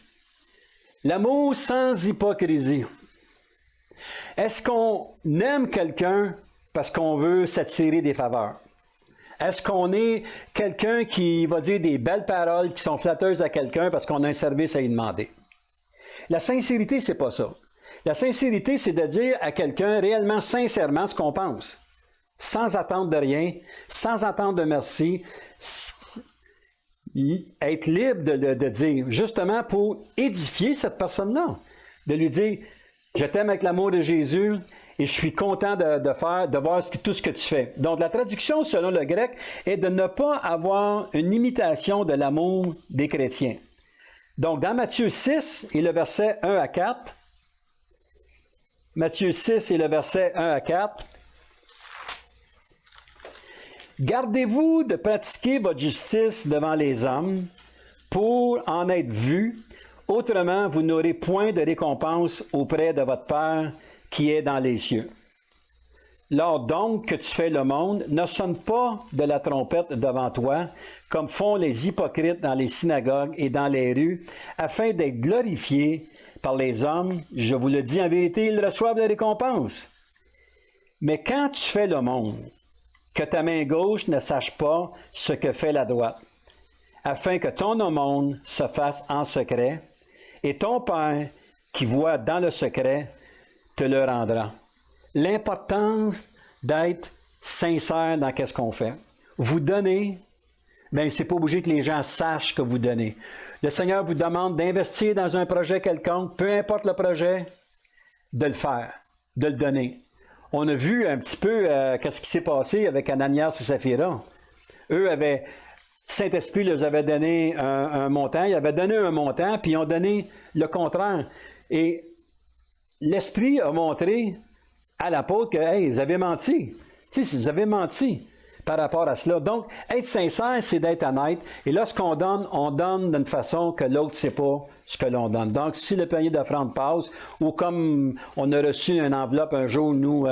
L'amour sans hypocrisie. Est-ce qu'on aime quelqu'un parce qu'on veut s'attirer des faveurs? Est-ce qu'on est quelqu'un qui va dire des belles paroles qui sont flatteuses à quelqu'un parce qu'on a un service à lui demander? La sincérité, c'est pas ça. La sincérité, c'est de dire à quelqu'un réellement, sincèrement, ce qu'on pense, sans attendre de rien, sans attendre de merci, être libre de dire, justement pour édifier cette personne-là, de lui dire, je t'aime avec l'amour de Jésus et je suis content de voir tout ce que tu fais. Donc, la traduction selon le grec est de ne pas avoir une imitation de l'amour des chrétiens. Donc, dans Matthieu 6 et le verset 1 à 4, Matthieu 6 et le verset 1 à 4, gardez-vous de pratiquer votre justice devant les hommes pour en être vus. Autrement, vous n'aurez point de récompense auprès de votre Père qui est dans les cieux. Lors donc que tu fais le monde, ne sonne pas de la trompette devant toi, comme font les hypocrites dans les synagogues et dans les rues, afin d'être glorifiés par les hommes. Je vous le dis en vérité, ils reçoivent la récompense. Mais quand tu fais le monde, que ta main gauche ne sache pas ce que fait la droite, afin que ton aumône se fasse en secret, et ton Père, qui voit dans le secret, te le rendra. L'importance d'être sincère dans ce qu'on fait. Vous donnez, bien, c'est pas obligé que les gens sachent que vous donnez. Le Seigneur vous demande d'investir dans un projet quelconque, peu importe le projet, de le faire, de le donner. On a vu un petit peu qu'est-ce qui s'est passé avec Ananias et Saphira. Eux avaient... Saint-Esprit leur avait donné un montant, ils avaient donné un montant, puis ils ont donné le contraire. Et l'Esprit a montré à l'apôtre que, hey, ils avaient menti. Tu sais, ils avaient menti. Puis par rapport à cela. Donc, être sincère, c'est d'être honnête. Et lorsqu'on donne, on donne d'une façon que l'autre ne sait pas ce que l'on donne. Donc, si le panier d'offrande passe, ou comme on a reçu une enveloppe un jour, nous,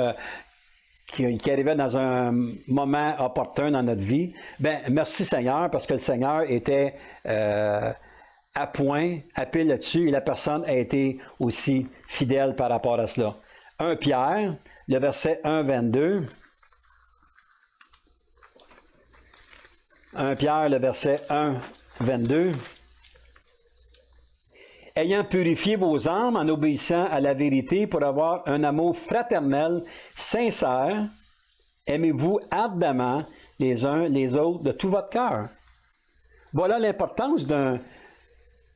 qui arrivait dans un moment opportun dans notre vie, bien, merci Seigneur, parce que le Seigneur était à point, à pile là-dessus, et la personne a été aussi fidèle par rapport à cela. 1 Pierre, le verset 1, 22. 1 Pierre, le verset 1, 22. Ayant purifié vos âmes en obéissant à la vérité pour avoir un amour fraternel, sincère, aimez-vous ardemment les uns les autres de tout votre cœur. Voilà l'importance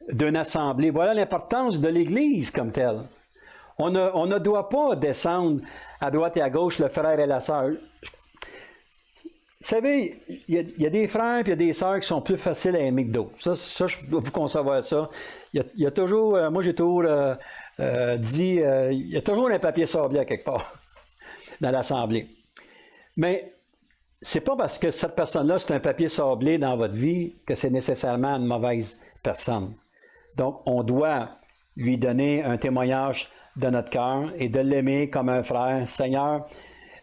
d'une assemblée. Voilà l'importance de l'Église comme telle. On ne doit pas descendre à droite et à gauche le frère et la sœur. Vous savez, il y a des frères et il y a des sœurs qui sont plus faciles à aimer que d'autres. Ça je dois vous concevoir ça. Il y a toujours, moi j'ai toujours dit, il y a toujours un papier sablé à quelque part dans l'assemblée. Mais c'est pas parce que cette personne-là, c'est un papier sablé dans votre vie que c'est nécessairement une mauvaise personne. Donc, on doit lui donner un témoignage de notre cœur et de l'aimer comme un frère. Seigneur,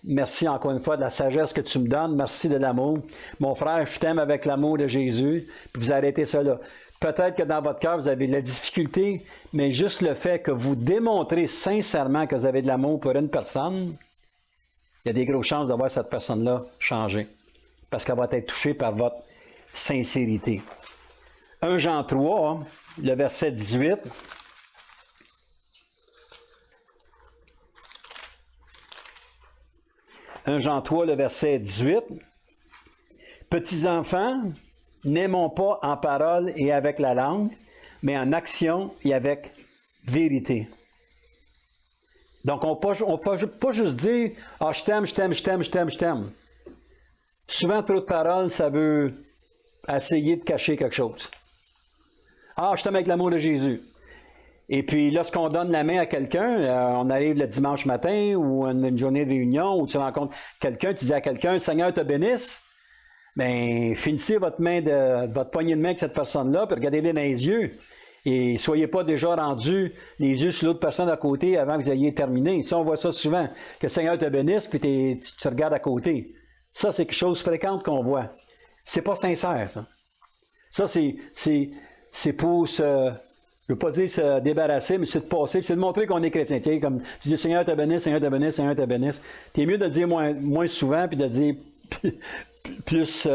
merci encore une fois de la sagesse que tu me donnes. Merci de l'amour. Mon frère, je t'aime avec l'amour de Jésus. Puis vous arrêtez ça là. Peut-être que dans votre cœur, vous avez de la difficulté, mais juste le fait que vous démontrez sincèrement que vous avez de l'amour pour une personne, il y a des grosses chances de voir cette personne-là changer. Parce qu'elle va être touchée par votre sincérité. 1 Jean 3, le verset 18. 1 Jean 3, le verset 18. Petits enfants, n'aimons pas en parole et avec la langue, mais en action et avec vérité. Donc, on ne peut pas juste dire « Ah, je t'aime, je t'aime, je t'aime, je t'aime, je t'aime ». Souvent, trop de paroles, ça veut essayer de cacher quelque chose. « Ah, je t'aime avec l'amour de Jésus ». Et puis, lorsqu'on donne la main à quelqu'un, on arrive le dimanche matin ou une journée de réunion où tu rencontres quelqu'un, tu dis à quelqu'un « Seigneur te bénisse ». Bien, finissez votre poignée de main avec cette personne-là, puis regardez-les dans les yeux. Et soyez pas déjà rendus les yeux sur l'autre personne à côté avant que vous ayez terminé. Ça, on voit ça souvent. Que le Seigneur te bénisse, puis tu regardes à côté. Ça, c'est quelque chose de fréquent qu'on voit. C'est pas sincère, ça. Ça, c'est pour se... Je ne veux pas dire se débarrasser, mais c'est de passer, c'est de montrer qu'on est chrétien. Tiens, comme tu dis, Seigneur te bénisse, Seigneur te bénisse, Seigneur te bénisse. C'est mieux de le dire moins souvent, puis de le dire plus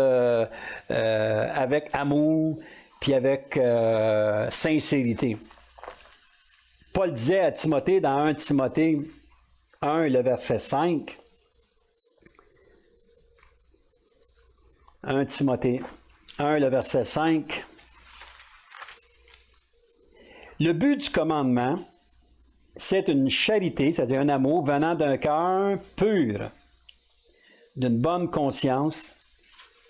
avec amour, puis avec sincérité. Paul disait à Timothée, dans 1 Timothée 1, le verset 5, 1 Timothée 1, le verset 5, le but du commandement, c'est une charité, c'est-à-dire un amour venant d'un cœur pur, d'une bonne conscience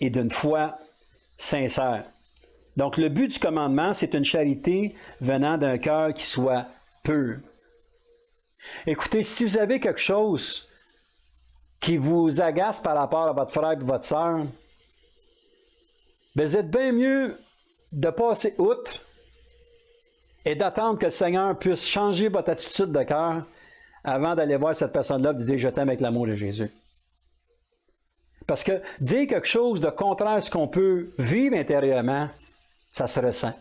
et d'une foi sincère. Donc, le but du commandement, c'est une charité venant d'un cœur qui soit pur. Écoutez, si vous avez quelque chose qui vous agace par rapport à votre frère et votre sœur, vous êtes bien mieux de passer outre et d'attendre que le Seigneur puisse changer votre attitude de cœur avant d'aller voir cette personne-là et de dire « Je t'aime avec l'amour de Jésus ». Parce que dire quelque chose de contraire à ce qu'on peut vivre intérieurement, ça se ressent.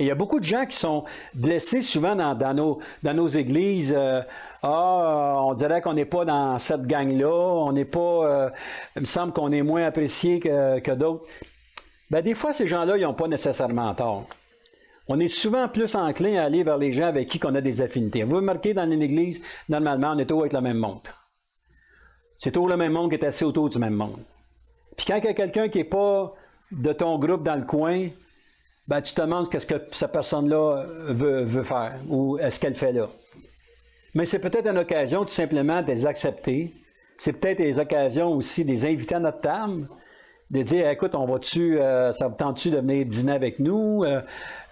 Et il y a beaucoup de gens qui sont blessés souvent dans nos églises. On dirait qu'on n'est pas dans cette gang-là, on n'est pas... il me semble qu'on est moins apprécié que d'autres. Bien, des fois, ces gens-là, ils n'ont pas nécessairement tort. On est souvent plus enclin à aller vers les gens avec qui on a des affinités. Vous remarquez, dans une église, normalement, on est toujours avec le même monde. C'est toujours le même monde qui est assis autour du même monde. Puis quand il y a quelqu'un qui n'est pas de ton groupe dans le coin, ben, tu te demandes qu'est-ce que cette personne-là veut faire ou est-ce qu'elle fait là. Mais c'est peut-être une occasion tout simplement de les accepter. C'est peut-être des occasions aussi de les inviter à notre table, de dire, écoute, ça vous tente-tu de venir dîner avec nous?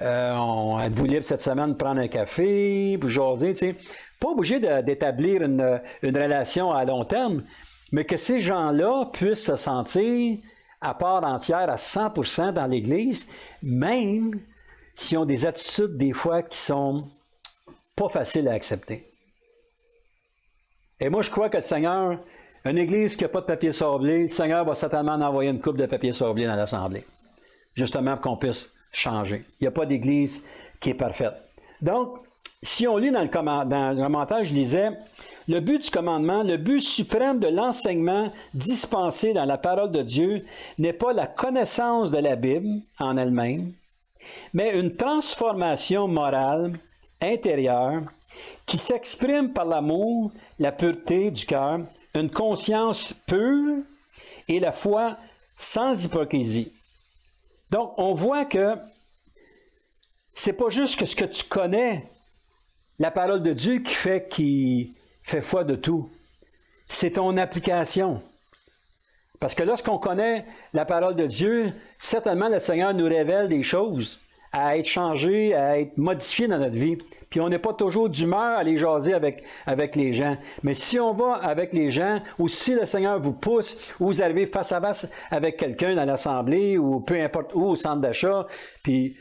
Êtes-vous libre cette semaine de prendre un café, pour jaser, tu sais. Pas obligé d'établir une relation à long terme, mais que ces gens-là puissent se sentir à part entière, à 100% dans l'Église, même s'ils ont des attitudes des fois qui sont pas faciles à accepter. Et moi, je crois que le Seigneur, une Église qui n'a pas de papier sablé, le Seigneur va certainement en envoyer une coupe de papier sablé dans l'Assemblée, justement pour qu'on puisse changer. Il n'y a pas d'Église qui est parfaite. Donc, si on lit dans le commentaire, je lisais, le but du commandement, le but suprême de l'enseignement dispensé dans la parole de Dieu n'est pas la connaissance de la Bible en elle-même, mais une transformation morale intérieure qui s'exprime par l'amour, la pureté du cœur, une conscience pure et la foi sans hypocrisie. Donc, on voit que c'est pas juste que ce que tu connais, la parole de Dieu qui fait foi de tout. C'est ton application. Parce que lorsqu'on connaît la parole de Dieu, certainement le Seigneur nous révèle des choses à être changées, à être modifiées dans notre vie. Puis on n'est pas toujours d'humeur à aller jaser avec les gens. Mais si on va avec les gens, ou si le Seigneur vous pousse, ou vous arrivez face à face avec quelqu'un dans l'assemblée, ou peu importe où, au centre d'achat, puis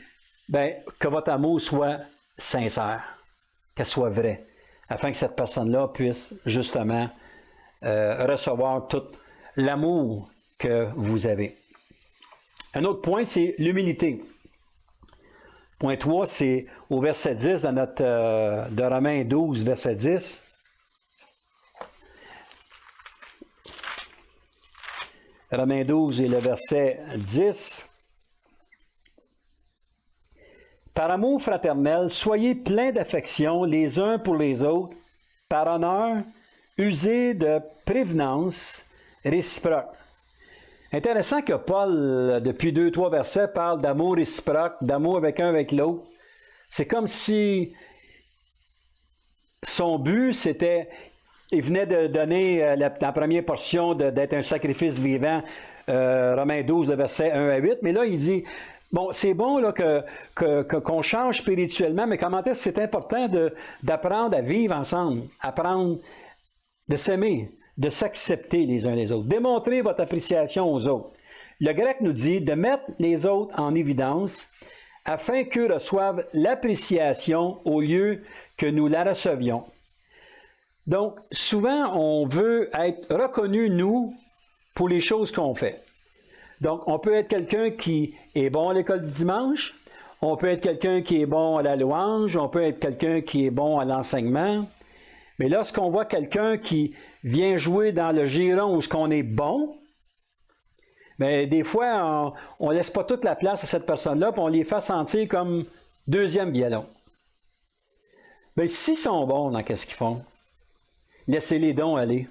que votre amour soit sincère, qu'elle soit vraie, afin que cette personne-là puisse justement recevoir tout l'amour que vous avez. Un autre point, c'est l'humilité. Point 3, c'est au verset 10 dans de Romains 12, verset 10. Romains 12 et le verset 10. Par amour fraternel, soyez pleins d'affection les uns pour les autres, par honneur, usez de prévenance réciproque. Intéressant que Paul, depuis 2-3 versets, parle d'amour réciproque, d'amour avec un avec l'autre. C'est comme si son but, c'était, il venait de donner la première portion d'être un sacrifice vivant, Romains 12, le verset 1 à 8, mais là, il dit, bon, c'est bon là, qu'on change spirituellement, mais comment est-ce que c'est important d'apprendre à vivre ensemble, apprendre de s'aimer, de s'accepter les uns les autres, démontrer votre appréciation aux autres. Le grec nous dit de mettre les autres en évidence afin qu'eux reçoivent l'appréciation au lieu que nous la recevions. Donc, souvent, on veut être reconnu, nous, pour les choses qu'on fait. Donc, on peut être quelqu'un qui est bon à l'école du dimanche, on peut être quelqu'un qui est bon à la louange, on peut être quelqu'un qui est bon à l'enseignement. Mais lorsqu'on voit quelqu'un qui vient jouer dans le giron où on est bon, mais des fois, on ne laisse pas toute la place à cette personne-là, puis on les fait sentir comme deuxième violon. Mais s'ils sont bons dans ce qu'ils font, laissez-les donc aller.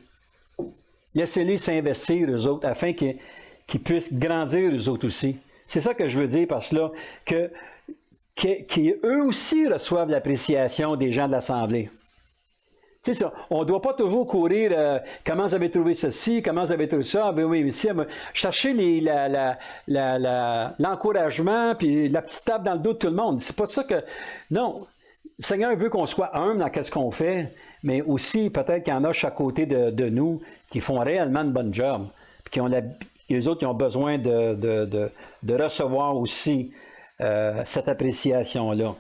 Laissez-les s'investir, eux autres, afin qu'ils puissent grandir, eux autres aussi. C'est ça que je veux dire par cela, qu'eux aussi reçoivent l'appréciation des gens de l'Assemblée. C'est ça. On ne doit pas toujours courir comment vous avez trouvé ceci, comment vous avez trouvé ça, oui, ici, chercher l'encouragement puis la petite tape dans le dos de tout le monde. C'est pas ça que. Non. Le Seigneur veut qu'on soit humble dans ce qu'on fait, mais aussi peut-être qu'il y en a chaque côté de nous qui font réellement une bonne job. Puis les autres qui ont besoin de recevoir aussi cette appréciation-là.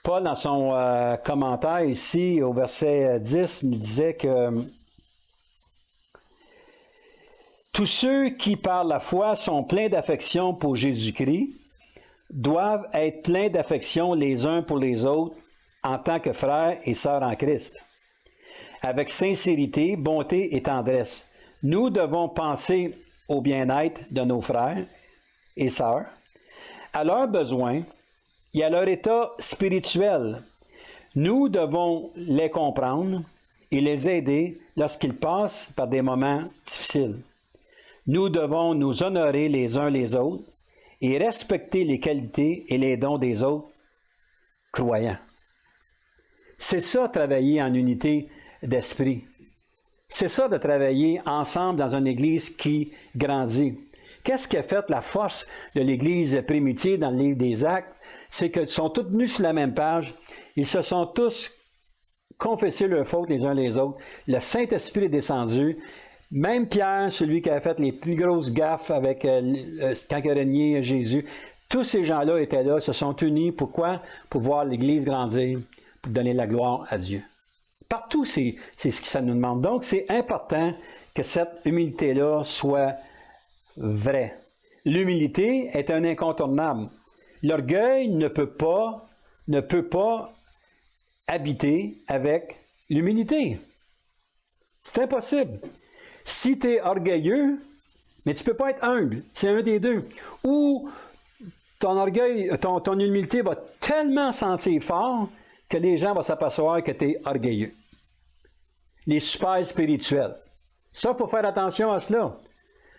Paul, dans son commentaire ici, au verset 10, nous disait que tous ceux qui, par la foi, sont pleins d'affection pour Jésus-Christ, doivent être pleins d'affection les uns pour les autres en tant que frères et sœurs en Christ, avec sincérité, bonté et tendresse. Nous devons penser au bien-être de nos frères et sœurs, à leurs besoins et à leur état spirituel. Nous devons les comprendre et les aider lorsqu'ils passent par des moments difficiles. Nous devons nous honorer les uns les autres et respecter les qualités et les dons des autres croyants. C'est ça, travailler en unité d'esprit. C'est ça de travailler ensemble dans une Église qui grandit. Qu'est-ce qui a fait la force de l'Église primitive dans le livre des Actes? C'est qu'ils sont tous venus sur la même page. Ils se sont tous confessés leurs fautes les uns les autres. Le Saint-Esprit est descendu. Même Pierre, celui qui a fait les plus grosses gaffes avec quand il a régné Jésus, tous ces gens-là étaient là, se sont unis. Pourquoi? Pour voir l'Église grandir, pour donner la gloire à Dieu. Partout, c'est ce que ça nous demande. Donc, c'est important que cette humilité-là soit vraie. L'humilité est un incontournable. L'orgueil ne peut pas habiter avec l'humilité. C'est impossible. Si tu es orgueilleux, mais tu ne peux pas être humble. C'est un des deux. Ou ton orgueil, ton humilité va tellement sentir fort que les gens vont s'apercevoir que tu es orgueilleux. Les super spirituels. Ça, il faut faire attention à cela.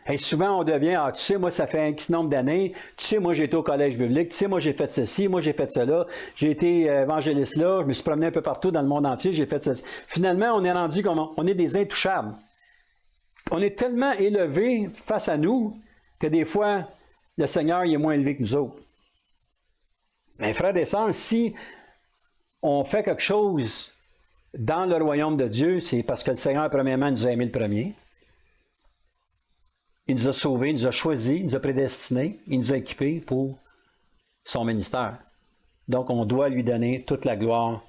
Et souvent, on devient, tu sais, moi, ça fait un X nombre d'années, tu sais, moi, j'ai été au collège biblique, tu sais, moi, j'ai fait ceci, moi, j'ai fait cela, j'ai été évangéliste là, je me suis promené un peu partout dans le monde entier, j'ai fait ceci. Finalement, on est rendu comme, on est des intouchables. On est tellement élevés face à nous que des fois, le Seigneur il est moins élevé que nous autres. Mais frères et sœurs, si on fait quelque chose dans le royaume de Dieu, c'est parce que le Seigneur, premièrement, nous a aimés le premier. Il nous a sauvés, il nous a choisis, il nous a prédestinés, il nous a équipés pour son ministère. Donc, on doit lui donner toute la gloire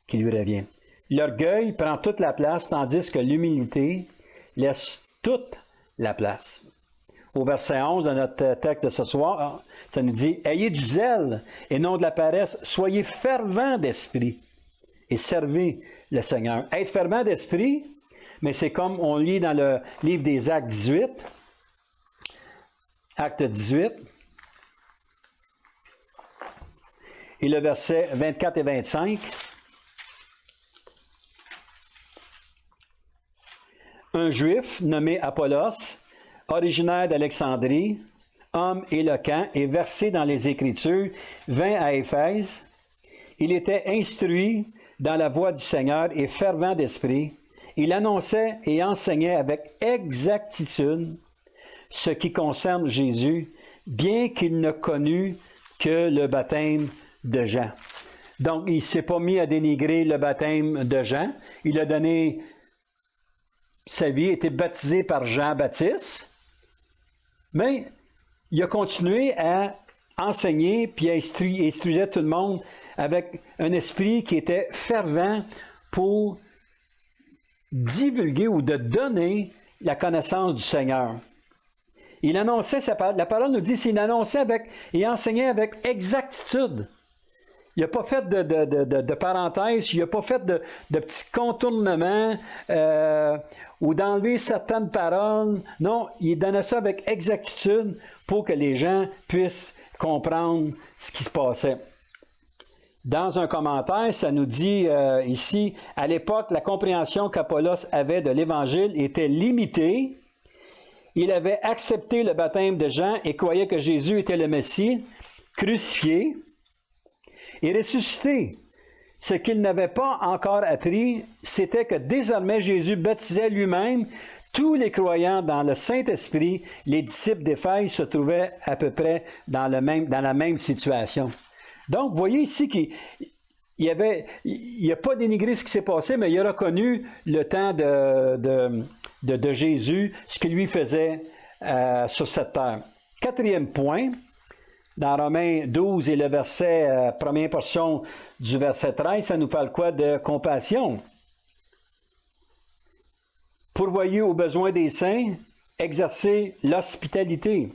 qui lui revient. L'orgueil prend toute la place, tandis que l'humilité laisse toute la place. Au verset 11 de notre texte de ce soir, ça nous dit « Ayez du zèle et non de la paresse, soyez fervents d'esprit et servez le Seigneur. » Être fervent d'esprit, mais c'est comme on lit dans le livre des Actes 18, Acte 18, et le verset 24 et 25. Un Juif nommé Apollos, originaire d'Alexandrie, homme éloquent et versé dans les Écritures, vint à Éphèse. Il était instruit dans la voie du Seigneur et fervent d'esprit. Il annonçait et enseignait avec exactitude ce qui concerne Jésus, bien qu'il ne connût que le baptême de Jean. Donc, il ne s'est pas mis à dénigrer le baptême de Jean. Il a donné sa vie, a été baptisé par Jean-Baptiste, mais il a continué à enseigner puis à instruisait tout le monde avec un esprit qui était fervent pour divulguer ou de donner la connaissance du Seigneur. Il annonçait sa parole. La parole nous dit qu'il annonçait et enseignait avec exactitude. Il n'a pas fait de parenthèses, il n'a pas fait de petits contournements ou d'enlever certaines paroles. Non, il donnait ça avec exactitude pour que les gens puissent comprendre ce qui se passait. Dans un commentaire, ça nous dit ici, à l'époque, la compréhension qu'Apollos avait de l'Évangile était limitée. Il avait accepté le baptême de Jean et croyait que Jésus était le Messie, crucifié et ressuscité. Ce qu'il n'avait pas encore appris, c'était que désormais Jésus baptisait lui-même tous les croyants dans le Saint-Esprit. Les disciples d'Éphèse se trouvaient à peu près dans la même situation. Donc, vous voyez ici qu'il n'a pas dénigré ce qui s'est passé, mais il a reconnu le temps de Jésus, ce qu'il lui faisait sur cette terre. Quatrième point, dans Romains 12 et le verset, première portion du verset 13, ça nous parle quoi? De compassion. Pourvoyez aux besoins des saints, exercez l'hospitalité.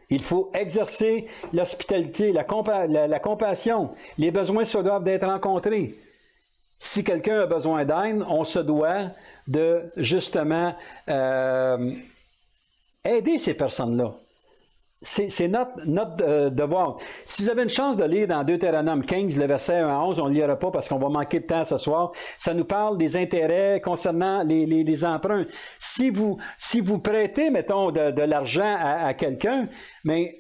Il faut exercer l'hospitalité, la compassion. Les besoins se doivent d'être rencontrés. Si quelqu'un a besoin d'aide, on se doit de justement aider ces personnes-là. C'est notre devoir. Si vous avez une chance de lire dans Deutéronome 15, le verset 1 à 11, on ne lira pas parce qu'on va manquer de temps ce soir. Ça nous parle des intérêts concernant les emprunts. Si vous prêtez, mettons, de l'argent à quelqu'un, mais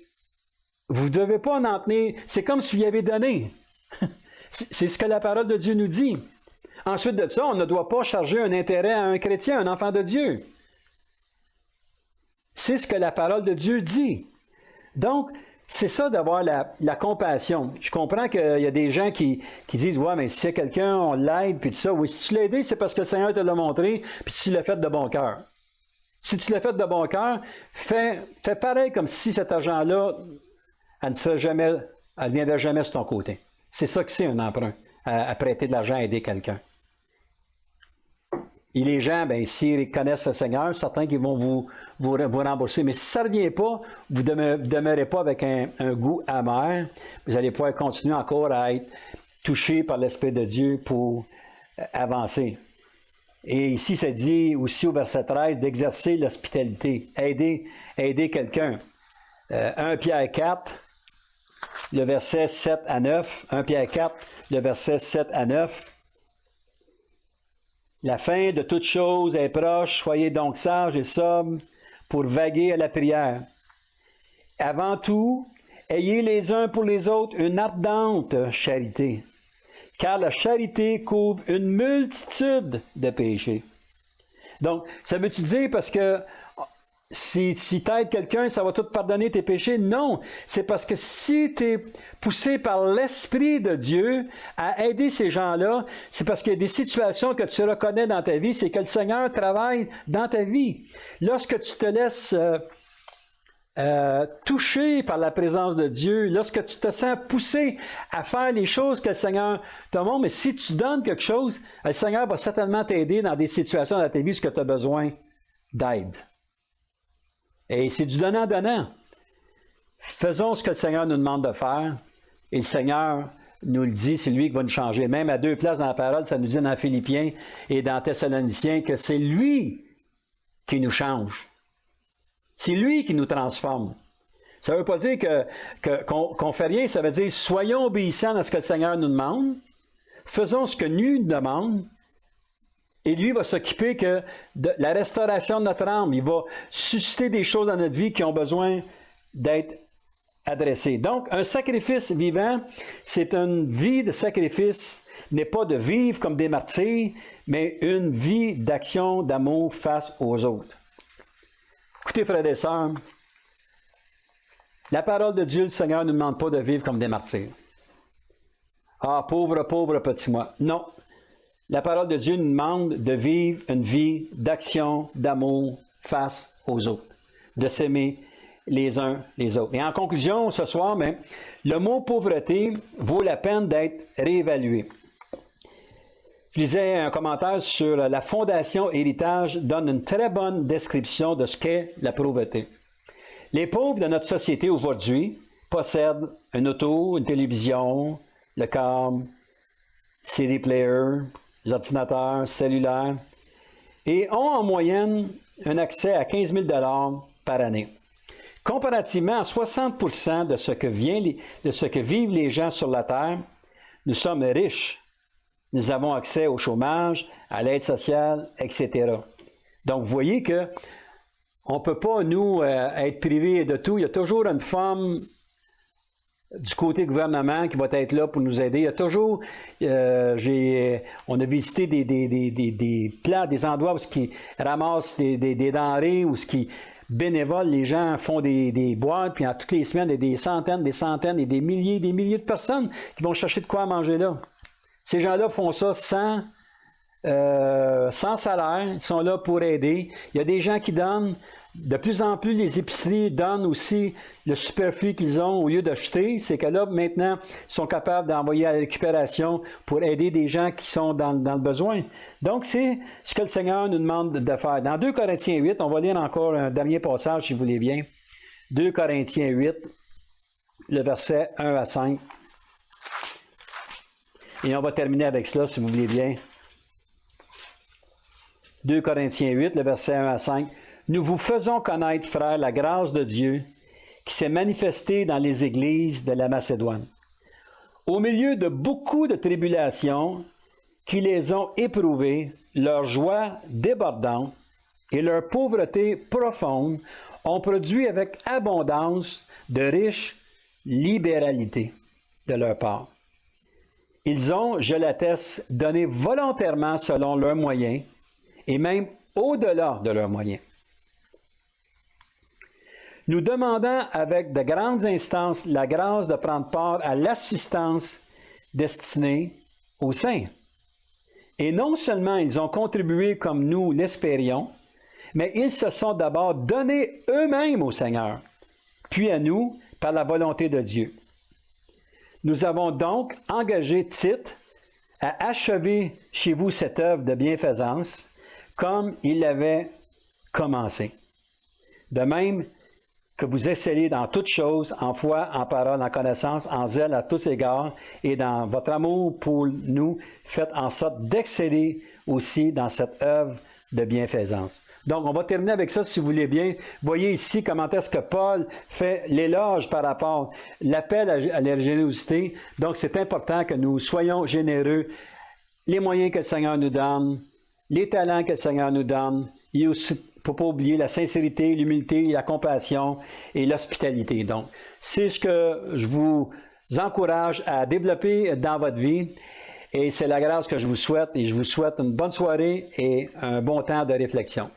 vous ne devez pas en tenir. C'est comme si vous y avez donné. C'est ce que la parole de Dieu nous dit. Ensuite de ça, on ne doit pas charger un intérêt à un chrétien, un enfant de Dieu. C'est ce que la parole de Dieu dit. Donc, c'est ça d'avoir la compassion. Je comprends qu'il y a des gens qui disent « Ouais, mais si c'est quelqu'un, on l'aide, puis tout ça. » Oui, si tu l'as aidé, c'est parce que le Seigneur te l'a montré, puis tu l'as fait de bon cœur. Si tu l'as fait de bon cœur, fais pareil comme si cet argent-là, elle ne viendrait jamais sur ton côté. C'est ça que c'est un emprunt, à prêter de l'argent à aider quelqu'un. Et les gens, bien, s'ils connaissent le Seigneur, certains qui vont vous rembourser. Mais si ça ne revient pas, vous ne demeurez pas avec un goût amer. Vous allez pouvoir continuer encore à être touché par l'Esprit de Dieu pour avancer. Et ici, ça dit aussi au verset 13 d'exercer l'hospitalité, aider quelqu'un. 1 Pierre 4, le verset 7 à 9. 1 Pierre 4, le verset 7 à 9. La fin de toute chose est proche, soyez donc sages et sobres pour vaguer à la prière. Avant tout, ayez les uns pour les autres une ardente charité, car la charité couvre une multitude de péchés. Donc, ça veut-tu dire parce que si tu aides quelqu'un, ça va tout pardonner tes péchés? Non, c'est parce que si tu es poussé par l'Esprit de Dieu à aider ces gens-là, c'est parce qu'il y a des situations que tu reconnais dans ta vie, c'est que le Seigneur travaille dans ta vie. Lorsque tu te laisses touché par la présence de Dieu, lorsque tu te sens poussé à faire les choses que le Seigneur te montre, mais si tu donnes quelque chose, le Seigneur va certainement t'aider dans des situations dans ta vie où tu as besoin d'aide. Et c'est du donnant-donnant. Faisons ce que le Seigneur nous demande de faire, et le Seigneur nous le dit, c'est lui qui va nous changer. Même à 2 places dans la parole, ça nous dit dans Philippiens et dans Thessaloniciens que c'est lui qui nous change. C'est lui qui nous transforme. Ça ne veut pas dire qu'on ne fait rien, ça veut dire soyons obéissants à ce que le Seigneur nous demande, faisons ce que lui nous demande, et lui va s'occuper de la restauration de notre âme. Il va susciter des choses dans notre vie qui ont besoin d'être adressées. Donc, un sacrifice vivant, c'est une vie de sacrifice, n'est pas de vivre comme des martyrs, mais une vie d'action, d'amour face aux autres. Écoutez, frères et sœurs, la parole de Dieu, le Seigneur ne nous demande pas de vivre comme des martyrs. Ah, pauvre, pauvre petit moi. Non. La parole de Dieu nous demande de vivre une vie d'action, d'amour face aux autres, de s'aimer les uns les autres. Et en conclusion, ce soir, le mot pauvreté vaut la peine d'être réévalué. Je lisais un commentaire sur la Fondation Héritage donne une très bonne description de ce qu'est la pauvreté. Les pauvres de notre société aujourd'hui possèdent une auto, une télévision, le câble, CD player, les ordinateurs cellulaires et ont en moyenne un accès à 15 000 $ par année. Comparativement à 60 % de ce que vivent les gens sur la Terre, nous sommes riches. Nous avons accès au chômage, à l'aide sociale, etc. Donc, vous voyez que on ne peut pas, nous, être privés de tout. Il y a toujours une forme du côté gouvernement qui va être là pour nous aider. Il y a toujours, on a visité des plats, des endroits où ils ramassent des denrées, où bénévoles, les gens font des boîtes, puis toutes les semaines, il y a des centaines et des milliers de personnes qui vont chercher de quoi manger là. Ces gens-là font ça sans salaire, ils sont là pour aider. Il y a des gens qui donnent. De plus en plus, les épiceries donnent aussi le superflu qu'ils ont au lieu d'acheter. C'est que là, maintenant, ils sont capables d'envoyer à la récupération pour aider des gens qui sont dans le besoin. Donc, c'est ce que le Seigneur nous demande de faire. Dans 2 Corinthiens 8, on va lire encore un dernier passage, si vous voulez bien. 2 Corinthiens 8, le verset 1 à 5. Et on va terminer avec cela, si vous voulez bien. 2 Corinthiens 8, le verset 1 à 5. Nous vous faisons connaître, frères, la grâce de Dieu qui s'est manifestée dans les églises de la Macédoine. Au milieu de beaucoup de tribulations qui les ont éprouvées, leur joie débordante et leur pauvreté profonde ont produit avec abondance de riches libéralités de leur part. Ils ont, je l'atteste, donné volontairement selon leurs moyens et même au-delà de leurs moyens. nous demandant avec de grandes instances la grâce de prendre part à l'assistance destinée aux saints. Et non seulement ils ont contribué comme nous l'espérions, mais ils se sont d'abord donnés eux-mêmes au Seigneur, puis à nous par la volonté de Dieu. Nous avons donc engagé Tite à achever chez vous cette œuvre de bienfaisance comme il l'avait commencé. De même que vous excellez dans toutes choses, en foi, en parole, en connaissance, en zèle à tous égards, et dans votre amour pour nous, faites en sorte d'exceller aussi dans cette œuvre de bienfaisance. Donc, on va terminer avec ça, si vous voulez bien. Voyez ici comment est-ce que Paul fait l'éloge par rapport à l'appel à la générosité. Donc, c'est important que nous soyons généreux. Les moyens que le Seigneur nous donne, les talents que le Seigneur nous donne, et aussi, il ne faut pas oublier la sincérité, l'humilité, la compassion et l'hospitalité. Donc, c'est ce que je vous encourage à développer dans votre vie. Et c'est la grâce que je vous souhaite. Et je vous souhaite une bonne soirée et un bon temps de réflexion.